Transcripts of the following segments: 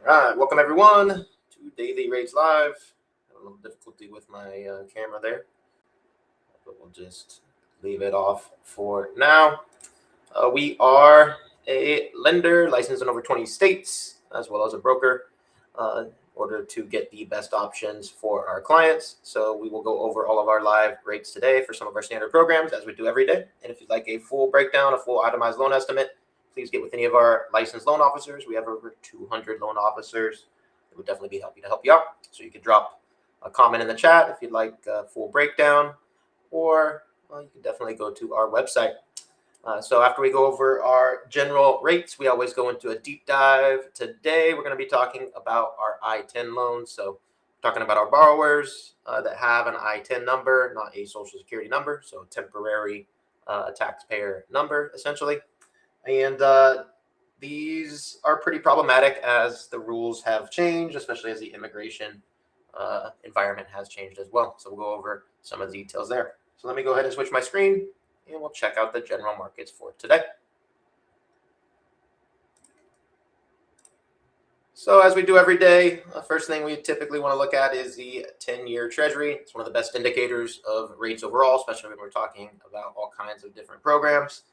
Alright, welcome everyone to Daily Rates Live. Had a little difficulty with my camera there, but we'll just leave it off for now. We are a lender licensed in over 20 states, as well as a broker, in order to get the best options for our clients. So we will go over all of our live rates today for some of our standard programs, as we do every day. And if you'd like a full breakdown, a full itemized loan estimate, please get with any of our licensed loan officers. We have over 200 loan officers that would definitely be happy to help you out. So you can drop a comment in the chat if you'd like a full breakdown, or you can definitely go to our website. So after we go over our general rates, we always go into a deep dive. Today, we're going to be talking about our ITIN loans. So talking about our borrowers that have an ITIN number, not a social security number, so temporary taxpayer number, essentially. And these are pretty problematic as the rules have changed, especially as the immigration environment has changed as well. So we'll go over some of the details there. So let me go ahead and switch my screen, and we'll check out the general markets for today. So as we do every day, the first thing we typically want to look at is the 10-year Treasury. It's one of the best indicators of rates overall, especially when we're talking about all kinds of different programs.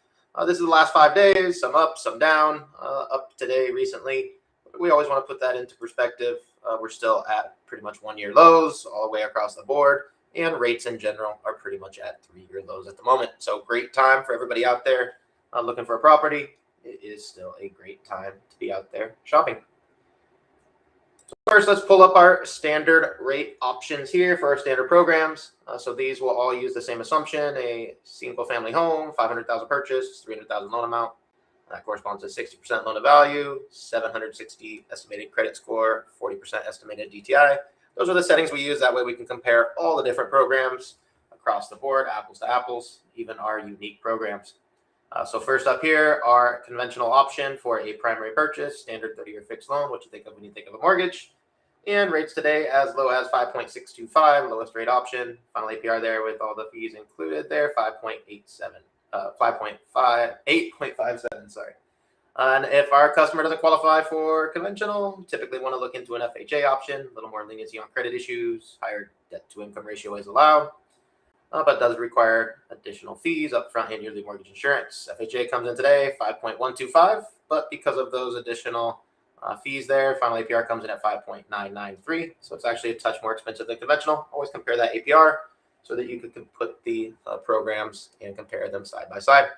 This is the last 5 days, some up, some down, up today recently. We always want to put that into perspective. We're still at pretty much 1-year lows all the way across the board, and rates in general are pretty much at 3-year lows at the moment. So great time for everybody out there looking for a property. It is still a great time to be out there shopping. So first, let's pull up our standard rate options here for our standard programs. So these will all use the same assumption: a single family home, 500,000 purchase, 300,000 loan amount. That corresponds to 60% loan to value, 760 estimated credit score, 40% estimated DTI. Those are the settings we use. That way we can compare all the different programs across the board, apples to apples, even our unique programs. So first up here, our conventional option for a primary purchase, standard 30-year fixed loan, what you think of when you think of a mortgage. And rates today as low as 5.625, lowest rate option. Final APR there with all the fees included there, 8.57, sorry. And if our customer doesn't qualify for conventional, we typically want to look into an FHA option, a little more leniency on credit issues, higher debt to income ratio is allowed. But does require additional fees upfront and yearly mortgage insurance. FHA comes in today 5.125, but because of those additional fees there, final APR comes in at 5.993. So it's actually a touch more expensive than conventional. Always compare that APR so that you can put the programs and compare them side by side.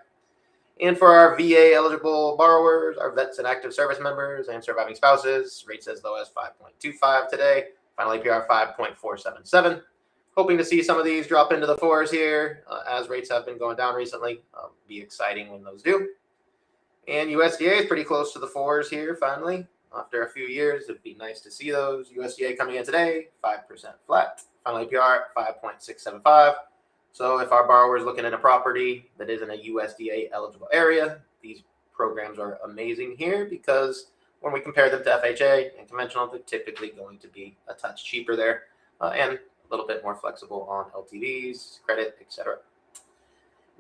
And for our VA eligible borrowers, our vets and active service members and surviving spouses, rates as low as 5.25 today. Final APR 5.477. Hoping to see some of these drop into the fours here as rates have been going down recently. Be exciting when those do. And USDA is pretty close to the fours here finally. After a few years, it'd be nice to see those. USDA coming in today, 5% flat. Final APR 5.675. So if our borrower is looking at a property that is in a USDA eligible area, these programs are amazing here because when we compare them to FHA and conventional, they're typically going to be a touch cheaper there and a little bit more flexible on LTVs, credit, etc.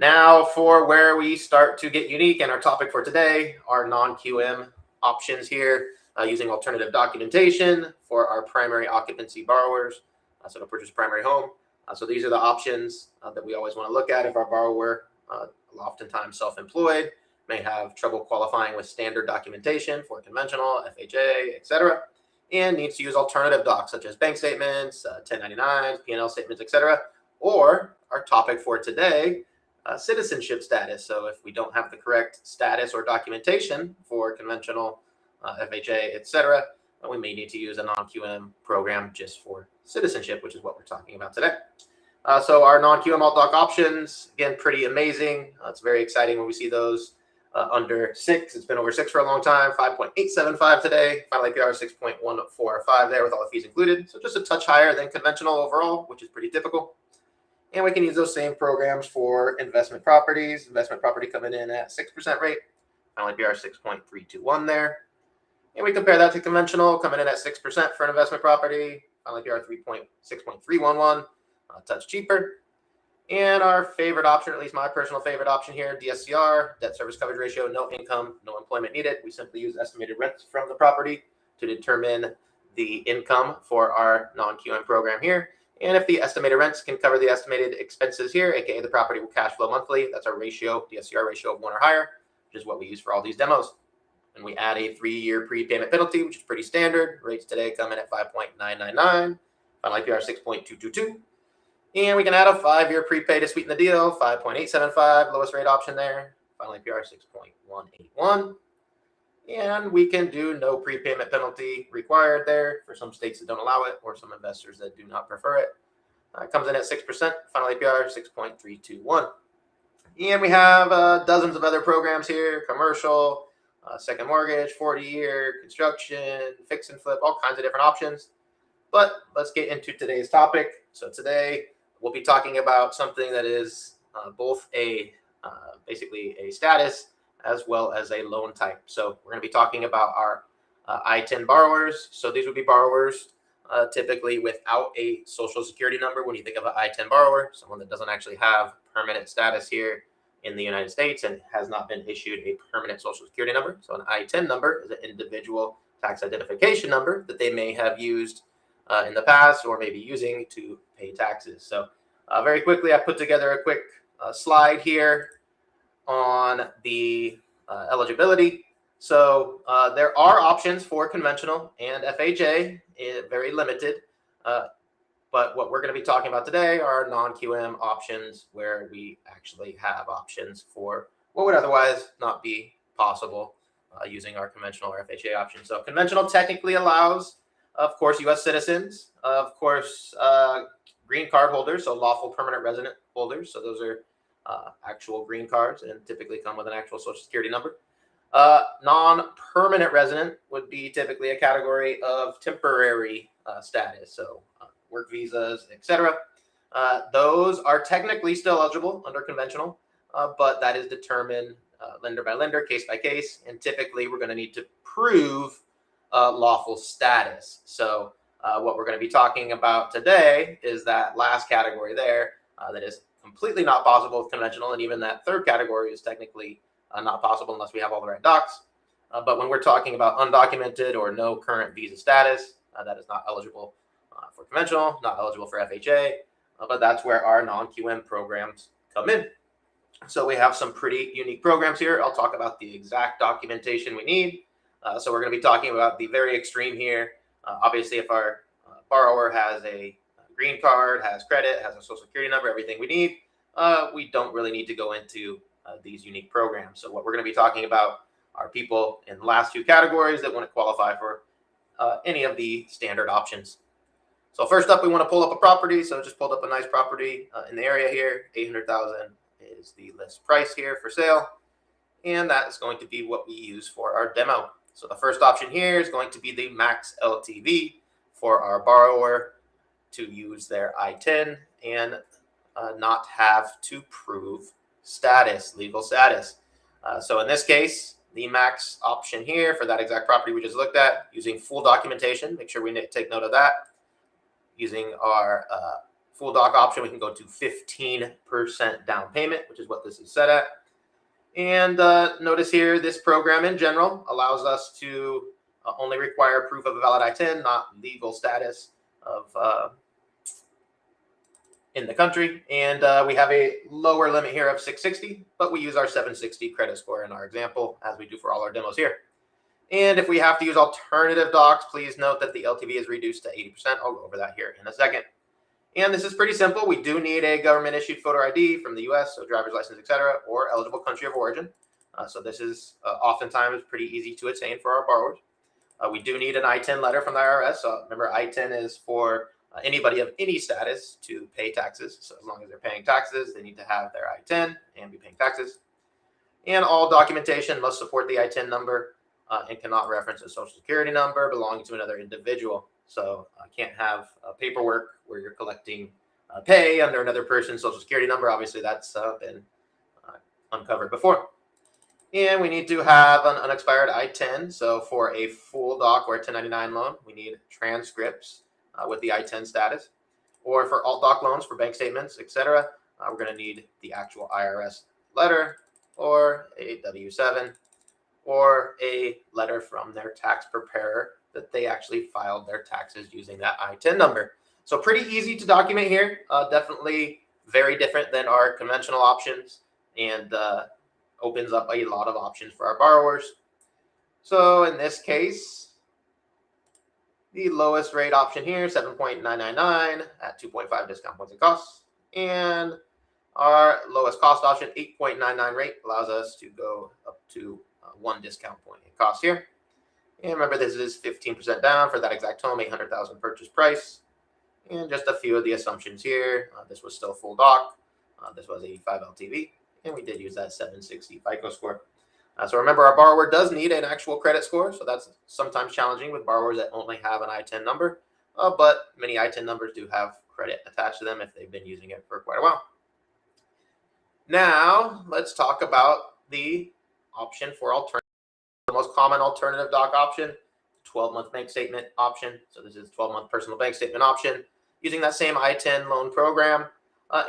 Now for where we start to get unique, and our topic for today, our non-QM options here, using alternative documentation for our primary occupancy borrowers, so to purchase a primary home. So these are the options that we always want to look at if our borrower, oftentimes self-employed, may have trouble qualifying with standard documentation for conventional, FHA, etc., and needs to use alternative docs such as bank statements, 1099s, P&L statements, etc. Or our topic for today, citizenship status. So if we don't have the correct status or documentation for conventional, FHA, etc., we may need to use a non-QM program just for citizenship, which is what we're talking about today. So our non-QM alt doc options, again, pretty amazing. It's very exciting when we see those under 6. It's been over 6 for a long time. 5.875 today. Final APR 6.145 there with all the fees included. So just a touch higher than conventional overall, which is pretty typical. And we can use those same programs for investment properties. Investment property coming in at 6% rate. Final APR 6.321 there. And we compare that to conventional coming in at 6% for an investment property. Final APR 6.311, a touch cheaper. And our favorite option, or at least my personal favorite option here, DSCR, debt service coverage ratio, no income, no employment needed. We simply use estimated rents from the property to determine the income for our non-QM program here. And if the estimated rents can cover the estimated expenses here, aka the property will cash flow monthly, that's our ratio, DSCR ratio of 1 or higher, which is what we use for all these demos. And we add a 3-year prepayment penalty, which is pretty standard. Rates today come in at 5.999, final APR 6.222. And we can add a 5-year prepay to sweeten the deal, 5.875, lowest rate option there, final APR 6.181. And we can do no prepayment penalty required there for some states that don't allow it or some investors that do not prefer it. It comes in at 6%, final APR 6.321. And we have dozens of other programs here, commercial, second mortgage, 40-year, construction, fix and flip, all kinds of different options. But let's get into today's topic. So today we'll be talking about something that is both basically a status as well as a loan type. So we're going to be talking about our ITIN borrowers. So these would be borrowers typically without a social security number. When you think of an ITIN borrower, someone that doesn't actually have permanent status here in the United States and has not been issued a permanent social security number. So an ITIN number is an individual tax identification number that they may have used in the past or maybe using to pay taxes. So very quickly, I put together a quick slide here on the eligibility. So there are options for conventional and FHA, very limited. But what we're going to be talking about today are non-QM options where we actually have options for what would otherwise not be possible using our conventional or FHA options. So conventional technically allows, of course, U.S. citizens, of course, green card holders, so lawful permanent resident holders. So those are actual green cards and typically come with an actual social security number. Non-permanent resident would be typically a category of temporary status, so work visas, etc. Those are technically still eligible under conventional, but that is determined lender by lender, case by case, and typically we're going to need to prove lawful status. So what we're going to be talking about today is that last category there that is completely not possible with conventional, and even that third category is technically not possible unless we have all the right docs. But when we're talking about undocumented or no current visa status, that is not eligible for conventional, not eligible for FHA, but that's where our non-QM programs come in. So we have some pretty unique programs here. I'll talk about the exact documentation we need. So we're going to be talking about the very extreme here. Obviously, if our borrower has a green card, has credit, has a social security number, everything we need, we don't really need to go into these unique programs. So what we're going to be talking about are people in the last two categories that wouldn't qualify for any of the standard options. So first up, we want to pull up a property. So just pulled up a nice property in the area here. $800,000 is the list price here for sale. And that is going to be what we use for our demo. So the first option here is going to be the max LTV for our borrower to use their ITIN and not have to prove status, legal status. So in this case, the max option here for that exact property we just looked at, using full documentation, make sure we take note of that. Using our full doc option, we can go to 15% down payment, which is what this is set at. And notice here, this program in general allows us to only require proof of a valid ITIN, not legal status of in the country. And we have a lower limit here of 660, but we use our 760 credit score in our example, as we do for all our demos here. And if we have to use alternative docs, please note that the LTV is reduced to 80%. I'll go over that here in a second. And this is pretty simple. We do need a government-issued photo ID from the U.S., so driver's license, etc., or eligible country of origin. So this is oftentimes pretty easy to attain for our borrowers. We do need an ITIN letter from the IRS. So remember, ITIN is for anybody of any status to pay taxes. So as long as they're paying taxes, they need to have their ITIN and be paying taxes. And all documentation must support the ITIN number and cannot reference a social security number belonging to another individual. So I can't have paperwork where you're collecting pay under another person's social security number. Obviously, that's been uncovered before. And we need to have an unexpired I-10. So for a full doc or a 1099 loan, we need transcripts with the I-10 status. Or for alt doc loans, for bank statements, etc., we're going to need the actual IRS letter or a W-7 or a letter from their tax preparer that they actually filed their taxes using that ITIN number. So pretty easy to document here. Definitely very different than our conventional options, and opens up a lot of options for our borrowers. So in this case, the lowest rate option here, 7.999 at 2.5 discount points and costs. And our lowest cost option, 8.99 rate, allows us to go up to 1 discount point in cost here. And remember, this is 15% down for that exact home, 800,000 purchase price. And just a few of the assumptions here. This was still full doc. This was 85 LTV, and we did use that 760 FICO score. So remember, our borrower does need an actual credit score, so that's sometimes challenging with borrowers that only have an ITIN number, but many ITIN numbers do have credit attached to them if they've been using it for quite a while. Now, let's talk about the option for alternative. The most common alternative doc option, 12-month bank statement option. So this is 12-month personal bank statement option using that same ITIN loan program.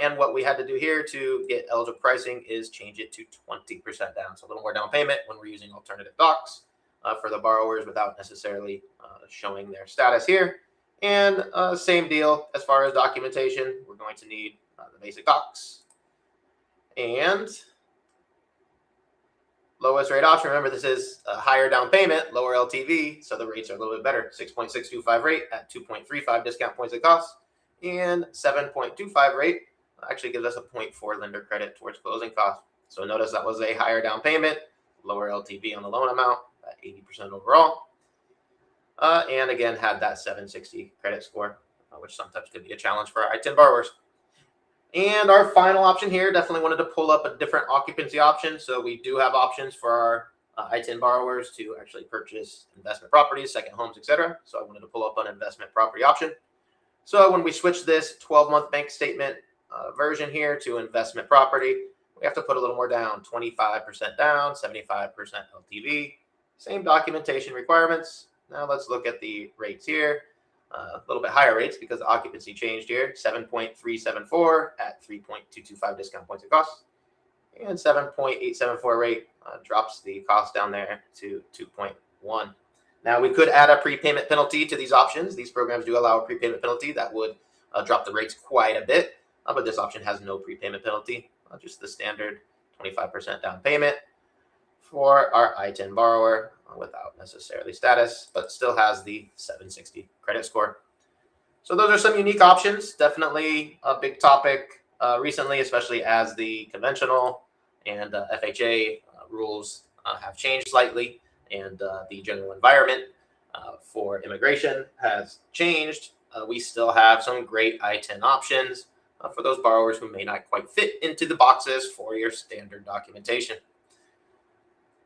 And what we had to do here to get eligible pricing is change it to 20% down. So a little more down payment when we're using alternative docs for the borrowers without necessarily showing their status here. And same deal as far as documentation. We're going to need the basic docs. And lowest rate option, remember this is a higher down payment, lower LTV, so the rates are a little bit better. 6.625 rate at 2.35 discount points of cost, and 7.25 rate actually gives us a 0.4 lender credit towards closing costs. So notice that was a higher down payment, lower LTV on the loan amount at 80% overall, and again had that 760 credit score, which sometimes could be a challenge for our ITIN borrowers. And our final option here, definitely wanted to pull up a different occupancy option. So we do have options for our ITIN borrowers to actually purchase investment properties, second homes, etc. So I wanted to pull up an investment property option. So when we switch this 12-month bank statement version here to investment property, we have to put a little more down, 25% down, 75% LTV, same documentation requirements. Now let's look at the rates here. A little bit higher rates because the occupancy changed here. 7.374 at 3.225 discount points of cost, and 7.874 rate drops the cost down there to 2.1. Now we could add a prepayment penalty to these options. These programs do allow a prepayment penalty that would drop the rates quite a bit, but this option has no prepayment penalty, just the standard 25% down payment for our ITIN borrower without necessarily status, but still has the 760 credit score. So those are some unique options. Definitely a big topic recently, especially as the conventional and FHA rules have changed slightly, and the general environment for immigration has changed. We still have some great ITIN options for those borrowers who may not quite fit into the boxes for your standard documentation.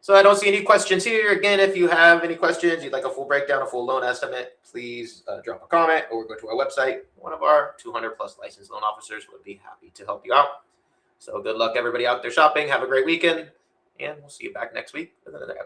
So I don't see any questions here. Again, if you have any questions, you'd like a full breakdown, a full loan estimate, please drop a comment or go to our website. One of our 200 plus licensed loan officers would be happy to help you out. So good luck everybody out there shopping. Have a great weekend, and we'll see you back next week with another episode.